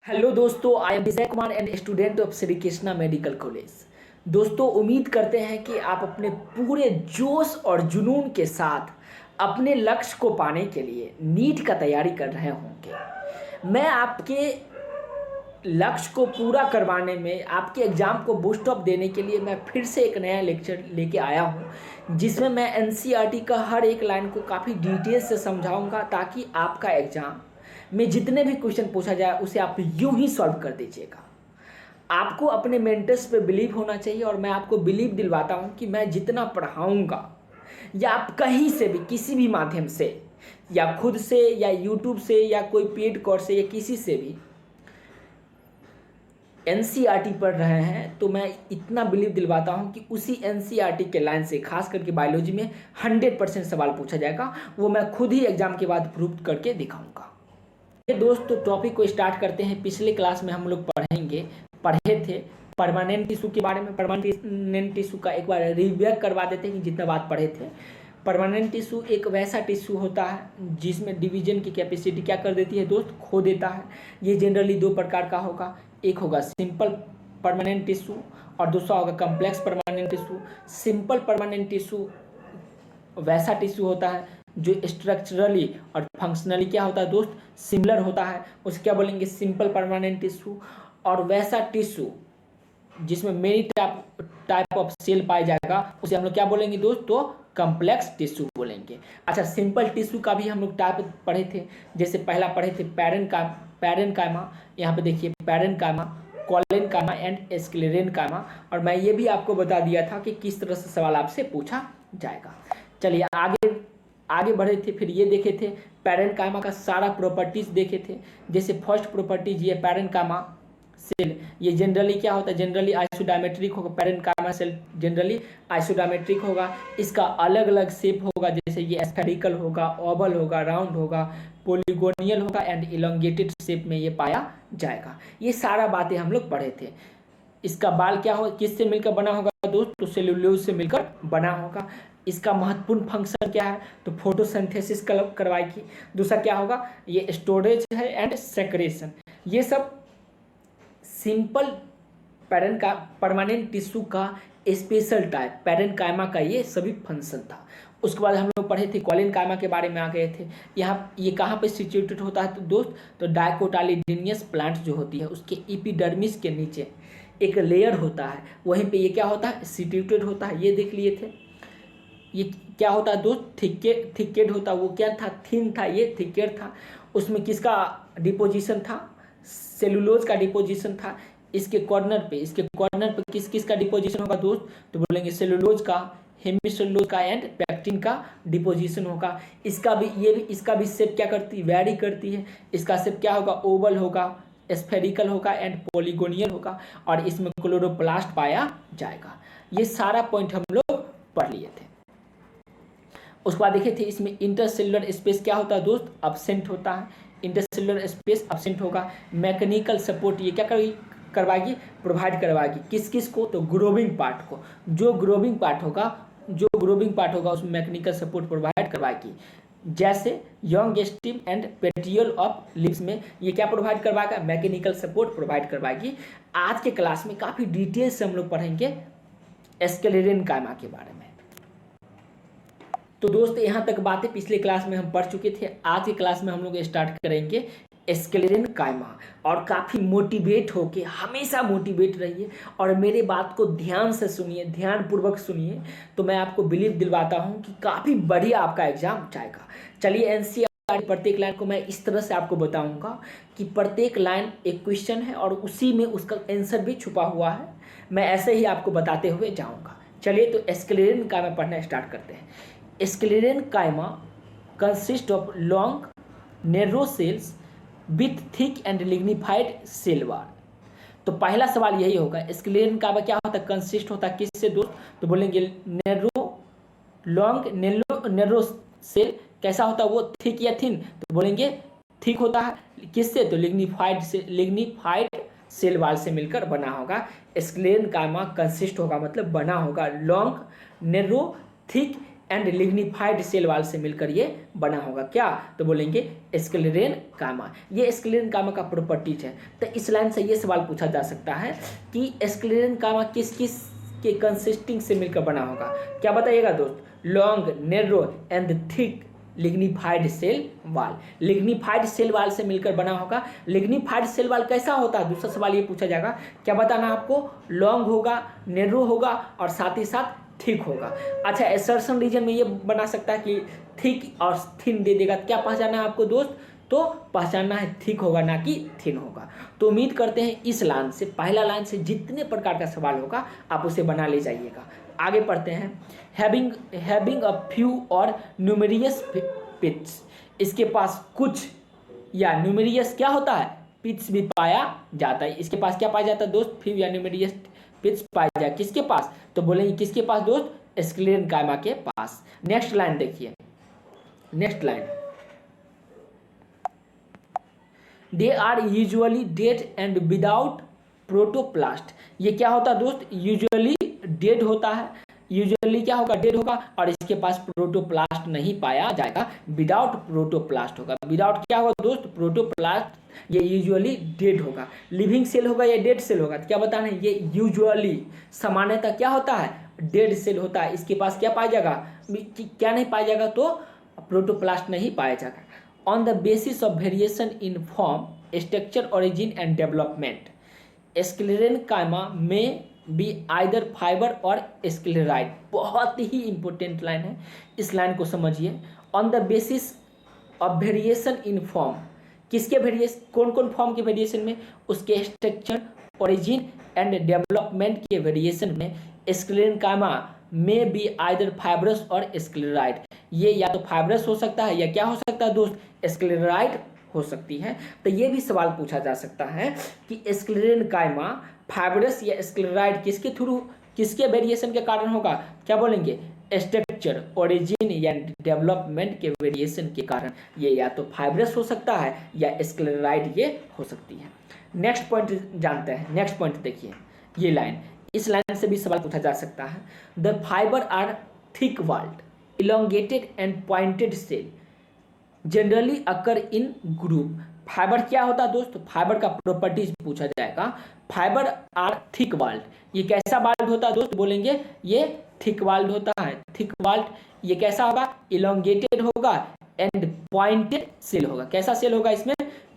Hello दोस्तों, I am Vijay Kumar and student of Shri Krishna medical college. दोस्तों, उम्मीद करते हैं कि आप अपने पूरे जोश और जुनून के साथ अपने लक्ष्य को पाने के लिए नीट का तैयारी कर रहे होंगे। मैं आपके लक्ष्य को पूरा करवाने में, आपके एग्ज़ाम को बूस्ट अप देने के लिए मैं फिर से एक नया लेक्चर लेके आया हूँ, जिसमें मैं एनसीईआरटी का हर एक लाइन को काफ़ी डिटेल से समझाऊंगा, ताकि आपका एग्ज़ाम में जितने भी क्वेश्चन पूछा जाए उसे आप यूं ही सॉल्व कर दीजिएगा। आपको अपने मेंटर्स पे बिलीव होना चाहिए, और मैं आपको बिलीव दिलवाता हूँ कि मैं जितना पढ़ाऊँगा, या आप कहीं से भी किसी भी माध्यम से, या खुद से, या यूट्यूब से, या कोई पेड कोर्स से, या किसी से भी एनसीईआरटी पढ़ रहे हैं, तो मैं इतना बिलीव दिलवाता हूं कि उसी एनसीईआरटी के लाइन से, खास करके बायोलॉजी में 100% सवाल पूछा जाएगा। वो मैं खुद ही एग्जाम के बाद प्रूव करके दिखाऊंगा। ये दोस्तों, टॉपिक को स्टार्ट करते हैं। पिछले क्लास में हम लोग पढ़े थे परमानेंट टिश्यू के बारे में। परमानेंट टिश्यू का एक बार रिव्यू करवा देते हैं कि जितना बात पढ़े थे। परमानेंट टिश्यू एक वैसा टिश्यू होता है जिसमें डिवीजन की कैपेसिटी क्या कर देती है दोस्त, खो देता है। ये जनरली दो प्रकार का होगा, एक होगा सिंपल परमानेंट टिश्यू और दूसरा होगा complex permanent tissue. Simple permanent tissue वैसा टिश्यू होता है जो स्ट्रक्चरली और फंक्शनली क्या होता है दोस्त, सिमिलर होता है, उसे क्या बोलेंगे, सिंपल परमानेंट टिश्यू। और वैसा टिश्यू जिसमें मेनी टाइप ऑफ सेल पाया जाएगा, उसे हम लोग क्या बोलेंगे दोस्त, तो कॉम्प्लेक्स टिश्यू बोलेंगे। अच्छा, सिंपल टिश्यू का भी हम लोग टाइप पढ़े थे। जैसे पहला पढ़े थे पैरेनकाइमा, यहाँ पे देखिए पैरेनकाइमा, कॉलेनकाइमा एंड स्क्लेरेनकाइमा। और मैं ये भी आपको बता दिया था कि किस तरह से सवाल आपसे पूछा जाएगा। चलिए आगे बढ़े थे। फिर ये देखे थे पैरेनकाइमा का सारा प्रॉपर्टीज देखे थे। जैसे फर्स्ट प्रॉपर्टीज ये पैरेनकाइमा सेल, ये जनरली क्या होता है, जनरली आइसोडायमेट्रिक होगा। पैरेनकाइमा सेल जनरली आइसोडायमेट्रिक होगा। इसका अलग अलग शेप होगा, जैसे ये स्फेरिकल होगा, ओवल होगा, राउंड होगा, पोलिगोनियल होगा एंड इलोंगेटेड शेप में ये पाया जाएगा। ये सारा बातें हम लोग पढ़े थे। इसका बाल क्या हो, किससे मिलकर बना होगा दोस्त, तो सेलुलोज से मिलकर बना होगा। इसका महत्वपूर्ण फंक्शन क्या है, तो फोटोसिंथेसिस करवाएगी। दूसरा क्या होगा, ये स्टोरेज है एंड सेक्रेशन। ये सब सिंपल परमानेंट टिश्यू का स्पेशल टाइप पैरेनकाइमा का ये सभी फंक्शन था। उसके बाद हम लोग पढ़े थे कॉलेनकाइमा के बारे में, आ गए थे। यहाँ ये कहाँ पे सिचुएटेड होता है तो दोस्त, तो डाइकोटालिडिनियस प्लांट जो होती है उसके एपिडर्मिस के नीचे एक लेयर होता है, वहीं पे ये क्या होता है, सिचुएटेड होता है। ये देख लिए थे। ये क्या होता है दोस्त, थिकेड होता है। वो क्या था, थिन था, ये थिकेड था। उसमें किसका डिपोजिशन था, सेलुलोज का डिपोजिशन था। इसके कॉर्नर पे किस किस का डिपोजिशन होगा दोस्त, तो बोलेंगे सेलुलोज का, हेमिसेलुलोज का एंड पेक्टिन का डिपोजिशन होगा। इसका भी शेप क्या करती है, वैरी करती है। इसका शेप क्या होगा, ओवल होगा, स्फेरिकल होगा एंड पॉलीगोनियल होगा। और इसमें क्लोरोप्लास्ट पाया जाएगा। ये सारा पॉइंट हम लोग पढ़ लिए थे। उसके बाद देखे थे इसमें इंटरसेलुलर स्पेस क्या होता है दोस्त, एब्सेंट होता है। इंटरसेलुलर स्पेस एब्सेंट होगा। मैकेनिकल सपोर्ट ये क्या करवाएगी, प्रोवाइड करवाएगी। किस किस को, तो ग्रोविंग पार्ट को। जो ग्रोविंग पार्ट होगा उसमें मैकेनिकल सपोर्ट प्रोवाइड करवाएगी। जैसे young stem and petiole of lips में ये क्या प्रोवाइड करवाएगा, मैकेनिकल सपोर्ट प्रोवाइड करवाएगी। आज के क्लास में काफ़ी डिटेल से हम लोग पढ़ेंगे स्क्लेरेनकाइमा के बारे में। तो दोस्त, यहाँ तक बातें पिछले क्लास में हम पढ़ चुके थे। आज की क्लास में हम लोग स्टार्ट करेंगे स्क्लेरेनकाइमा। और काफ़ी मोटिवेट होके, हमेशा मोटिवेट रहिए और मेरे बात को ध्यान से सुनिए, ध्यानपूर्वक सुनिए, तो मैं आपको बिलीव दिलवाता हूँ कि काफ़ी बढ़िया आपका एग्जाम जाएगा। चलिए, एनसीईआरटी प्रत्येक लाइन को मैं इस तरह से आपको बताऊँगा कि प्रत्येक लाइन एक क्वेश्चन है और उसी में उसका आंसर भी छुपा हुआ है। मैं ऐसे ही आपको बताते हुए जाऊँगा। चलिए, तो स्क्लेरेनकाइमा पढ़ना स्टार्ट करते हैं। Sclerenchyma consists of long narrow cells with thick and lignified cell wall। तो पहला सवाल यही होगा, स्क्लेरेनकाइमा क्या होता है, कंसिस्ट होता है किससे दोस्त, तो बोलेंगे नैरो सेल। कैसा होता है वो, थिक या थिन, तो बोलेंगे थिक होता है। किससे, तो लिग्निफाइड सेल वाल से मिलकर बना होगा। स्क्लेरेनकाइमा कंसिस्ट होगा मतलब बना होगा long, narrow, thick and lignified cell wall से मिलकर ये बना होगा। क्या? तो बोलेंगे स्क्लेरेनकाइमा। ये स्क्लेरेनकाइमा का प्रॉपर्टीज है। तो इस लाइन से ये सवाल पूछा जा सकता है कि स्क्लेरेनकाइमा किस किस के कंसिस्टिंग से मिलकर बना होगा। क्या बताइएगा दोस्त? Long, narrow and thick lignified cell wall. Lignified cell wall से मिलकर बना होगा। लिग्निफाइड सेल वाल कैसा होता है? दूसरा सवाल ये पूछा जाएगा। क्या बताना आपको? लॉन्ग होगा, नैरो होगा और साथ ही साथ थिक होगा। अच्छा, एसर्शन रीजन में ये बना सकता है कि थिक और थिन दे देगा। क्या पहचाना है आपको दोस्त? तो पहचानना है थिक होगा ना कि थिन होगा। तो उम्मीद करते हैं इस लाइन से, पहला लाइन से जितने प्रकार का सवाल होगा आप उसे बना ले जाइएगा। आगे पढ़ते हैं। हैविंग अ फ्यू और न्यूमेरियस पिट्स, इसके पास कुछ या न्यूमेरियस क्या होता है? पिट्स भी पाया जाता है। इसके पास क्या पाया जाता है दोस्त? फ्यू या न्यूमेरियस पिट्स पाया जाए। किसके पास? तो बोलेंगे किसके पास दोस्त? स्क्लेरेनकाइमा के पास। नेक्स्ट लाइन देखिए, next line. They are usually dead and without protoplast. ये क्या होता है दोस्त? यूजुअली डेड होता है। यूजुअली क्या होगा? डेड होगा और इसके पास प्रोटोप्लास्ट नहीं पाया जाएगा, विदाउट प्रोटोप्लास्ट होगा। विदाउट क्या होगा दोस्त? प्रोटोप्लास्ट। ये यूजुअली डेड होगा। लिविंग सेल होगा या डेड सेल होगा? क्या बताना है? ये यूजुअली, सामान्यतः क्या होता है? डेड सेल होता है। इसके पास क्या पाया जाएगा? क्या नहीं पाया जाएगा? तो प्रोटोप्लास्ट नहीं पाया जाएगा। On the basis of variation in form, structure, origin and development, sclerenchyma में बी आइदर फाइबर और स्क्लेराइड। बहुत ही इंपॉर्टेंट लाइन है, इस लाइन को समझिए। On the basis of variation in form, किसके वेरिएशन? कौन कौन फॉर्म के वेरिएशन में? उसके स्ट्रक्चर, ओरिजिन एंड डेवलपमेंट के वेरिएशन में स्क्लेरेनकाइमा में बी आइदर फाइब्रस और स्क्लेराइड। ये या तो फाइब्रस हो सकता है या क्या हो सकता है दोस्त? स्क्लेराइड हो सकती है। तो ये भी सवाल पूछा जा सकता है कि स्क्लेरेनकाइमा फाइब्रस या स्क्लेराइड किसके थ्रू, किसके वेरिएशन के कारण होगा? क्या बोलेंगे? स्ट्रक्चर, ओरिजिन या डेवलपमेंट के वेरिएशन के कारण ये या तो फाइब्रस हो सकता है या स्क्लेराइड ये हो सकती है। नेक्स्ट पॉइंट जानते हैं। नेक्स्ट पॉइंट देखिए, ये लाइन, इस लाइन से भी सवाल पूछा जा सकता है। The fibre are thick walled, elongated and pointed cell generally occur in group. Fibre क्या होता है दोस्त? फाइबर का प्रॉपर्टीज पूछा जाएगा। फाइबर आर थिक वाल्ड, ये कैसा वाल्ड होता है दोस्त? बोलेंगे ये थिक वाल्ड होता है। थिक वाल्ड ये कैसा होगा? इलोंगेटेड होगा एंड पॉइंटेड सेल होगा। कैसा सेल होगा? इसमें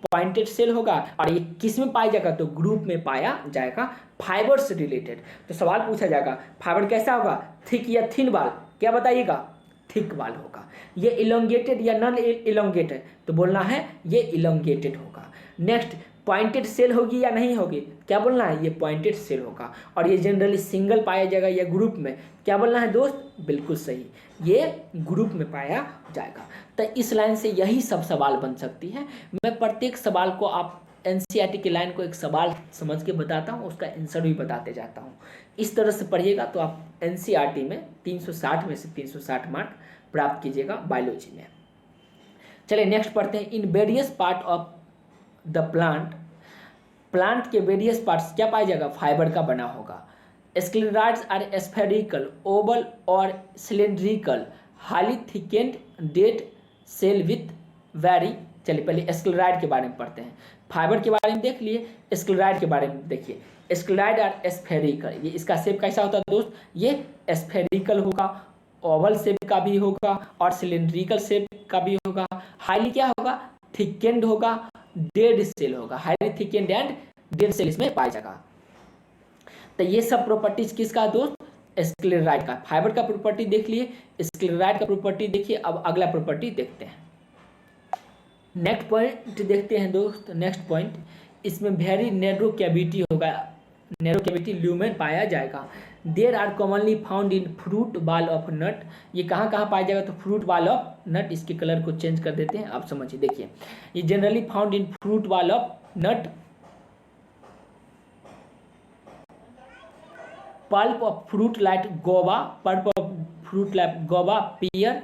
पॉइंटेड सेल होगा। और ये किस में पाया जाएगा? तो ग्रुप में पाया जाएगा, फाइबर से रिलेटेड। तो सवाल पूछा जाएगा फाइबर कैसा होगा? थिक या थिन वाल? क्या बताइएगा? थिक वाल होगा। ये इलोंगेटेड या नॉन इलोंगेटेड? तो बोलना है ये इलोंगेटेड होगा। नेक्स्ट, पॉइंटेड सेल होगी या नहीं होगी? क्या बोलना है? ये पॉइंटेड सेल होगा। और ये जनरली सिंगल पाया जाएगा या ग्रुप में? क्या बोलना है दोस्त? बिल्कुल सही, ये ग्रुप में पाया जाएगा। तो इस लाइन से यही सब सवाल बन सकती है। मैं प्रत्येक सवाल को, आप एनसीईआरटी की लाइन को एक सवाल समझ के बताता हूँ, उसका आंसर भी बताते जाता हूँ। इस तरह से पढ़िएगा तो आप एनसीईआरटी में 360 में से 360 मार्क प्राप्त कीजिएगा बायोलॉजी में। चलिए नेक्स्ट पढ़ते हैं। In various part of the plant, plant के वेरियस पार्ट्स क्या पाया जाएगा? फाइबर का बना होगा। स्क्लेराइड्स आर स्फेरिकल, ओवल और cylindrical, highly thickened dead cell with very. चलिए पहले स्क्लेराइड के बारे में पढ़ते हैं। फाइबर के बारे में देख लिए, स्क्लेराइड के बारे में देखिए। स्क्लेराइड आर स्फेरिकल, ये इसका शेप कैसा होता है दोस्त? ये स्फेरिकल होगा, ओवल शेप का भी होगा और सिलेंड्रिकल शेप का भी होगा। हाईली क्या होगा? थिकेंड होगा, डेड सेल होगा। Highly thickened and dead cell इसमें पाया जाएगा। तो ये सब प्रॉपर्टीज किसका दोस्त? स्क्लेराइड का। फाइबर का प्रॉपर्टी देख लिए, स्क्लेराइड का प्रॉपर्टी देखिए। अब अगला प्रॉपर्टी देखते हैं। नेक्स्ट पॉइंट देखते हैं दोस्त। नेक्स्ट पॉइंट, इसमें वेरी नैरो कैविटी होगा, नैरो कैविटी ल्यूमेन पाया जाएगा। There are commonly found in fruit wall of nut. ये कहाँ कहाँ पाया जाएगा? तो फ्रूट बाल ऑफ नट। इसके कलर को चेंज कर देते हैं, आप समझिए। देखिए, ये generally found in fruit wall of nut, pulp of fruit like guava, pulp of fruit like guava, pear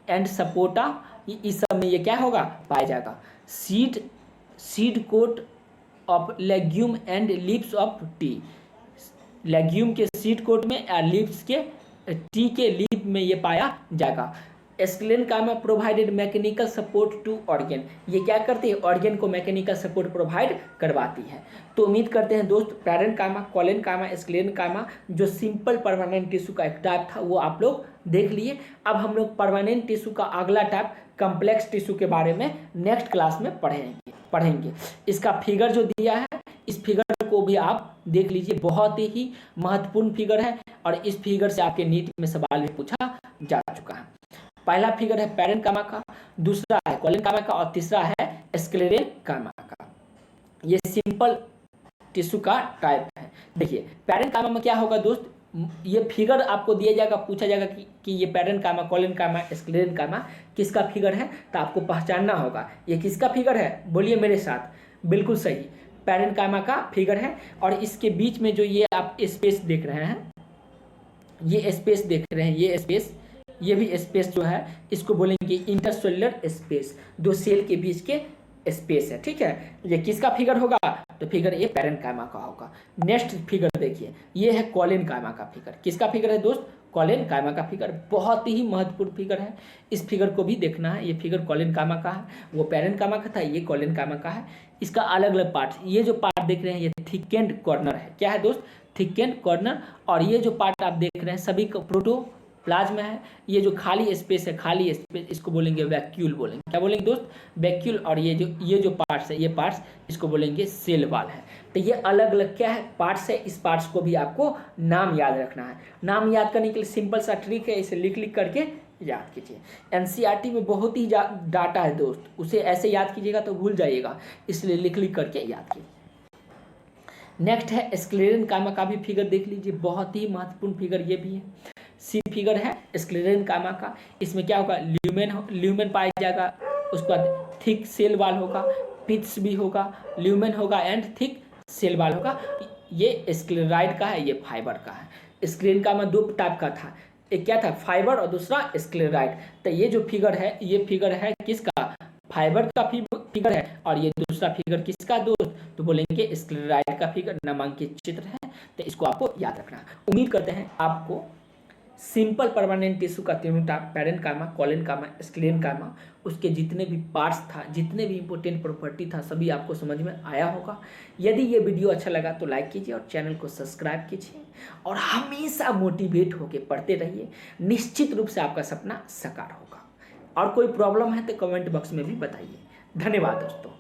and sapota, इस सब में ये क्या होगा? पाया जाएगा। Seed coat of legume and leaves of tea, legume के सीड कोट में या लीव्स के टी के लीफ में ये पाया जाएगा। Sclerenchyma provided mechanical support to organ, ये क्या करती है, ऑर्गेन को मैकेनिकल सपोर्ट प्रोवाइड करवाती है। तो उम्मीद करते हैं दोस्त पैरेन्काइमा, कोलेन्काइमा, स्क्लेरेन्काइमा जो सिंपल परमानेंट टिश्यू का एक टाइप था वो आप लोग देख लिए। अब हम लोग परमानेंट टिश्यू का अगला टाइप कम्प्लेक्स टिश्यू के बारे में नेक्स्ट क्लास में पढ़ेंगे। इसका फिगर जो दिया है, इस फिगर को भी आप देख लीजिए, बहुत ही महत्वपूर्ण फिगर है और इस फिगर से आपके नीट में सवाल भी पूछा जा चुका है। पहला फिगर है पैरेन्काइमा का, दूसरा है कोलेन्काइमा का और तीसरा है स्क्लेरेन्काइमा का। ये सिंपल टिश्यू का टाइप है। देखिए पैरेन्काइमा में क्या होगा दोस्त, ये फिगर आपको दिया जाएगा, पूछा जाएगा कि ये पैरेन्काइमा, कोलेन्काइमा, स्क्लेरेन्काइमा किसका फिगर है, तो आपको पहचानना होगा ये किसका फिगर है, बोलिए मेरे साथ। बिल्कुल सही, पैरेन्काइमा का फिगर है। और इसके बीच में जो ये आप स्पेस देख रहे हैं, ये स्पेस देख रहे हैं, ये स्पेस, ये भी स्पेस जो है इसको बोलेंगे इंटरसेल्युलर स्पेस, दो सेल के बीच के स्पेस है। ठीक है, ये किसका फिगर होगा, तो फिगर ये पैरेन्काइमा का होगा। नेक्स्ट फिगर देखिए, ये है कोलेन्काइमा का फिगर। किसका फिगर है दोस्त, कोलेन्काइमा का फिगर। बहुत ही महत्वपूर्ण फिगर है, इस फिगर को भी देखना है। ये फिगर कोलेन्काइमा का है, वो पैरेन्काइमा का था, ये कोलेन्काइमा का है। इसका अलग अलग पार्ट, ये जो पार्ट देख रहे हैं ये थिकेंड कॉर्नर है। क्या है दोस्त, थिकेंड कॉर्नर। और ये जो पार्ट आप देख रहे हैं सभी प्रोटोप्लाज्म है। ये जो खाली स्पेस है, खाली स्पेस, इसको बोलेंगे वैक्यूल बोलेंगे। क्या बोलेंगे दोस्त, वैक्यूल। और ये जो पार्ट्स है, ये पार्ट्स इसको बोलेंगे सेल वॉल है। तो ये अलग अलग क्या है, पार्ट्स है। इस पार्ट्स को भी आपको नाम याद रखना है। नाम याद करने के लिए सिंपल सा ट्रिक है, इसे लिख करके याद कीजिए। एनसीईआरटी में बहुत ही डाटा है दोस्त, उसे ऐसे याद कीजिएगा तो भूल जाइएगा, इसलिए लिख करके याद कीजिए। नेक्स्ट है स्क्लेरेन्काइमा का भी फिगर देख लीजिए, बहुत ही महत्वपूर्ण फिगर ये भी है। सी फिगर है स्क्लेरेन्काइमा का। इसमें क्या होगा, ल्यूमेन पाया जाएगा, उसके बाद थिक सेल वॉल होगा, पिट्स भी होगा, ल्यूमेन होगा एंड थिक सेल वॉल होगा। ये स्क्लेराइड का है, ये फाइबर का है। स्क्लेरेन्काइमा दो टाइप का था, एक क्या था, फाइबर, और दूसरा स्क्लेराइड। तो ये जो फिगर है, ये फिगर है किसका, फाइबर का फिगर है। और ये दूसरा फिगर किसका दोस्त, तो बोलेंगे स्क्लेराइड का फिगर। नामांकित चित्र है, तो इसको आपको याद रखना है। उम्मीद करते हैं आपको सिंपल परमानेंट टिश्यू का तीनों टाइप, पैरेन्काइमा, कोलेन्काइमा, स्क्लेरेन्काइमा, उसके जितने भी पार्ट्स था, जितने भी इंपॉर्टेंट प्रॉपर्टी था, सभी आपको समझ में आया होगा। यदि ये वीडियो अच्छा लगा तो लाइक कीजिए और चैनल को सब्सक्राइब कीजिए और हमेशा मोटिवेट होकर पढ़ते रहिए। निश्चित रूप से आपका सपना साकार होगा। और कोई प्रॉब्लम है तो कमेंट बॉक्स में भी बताइए। धन्यवाद दोस्तों।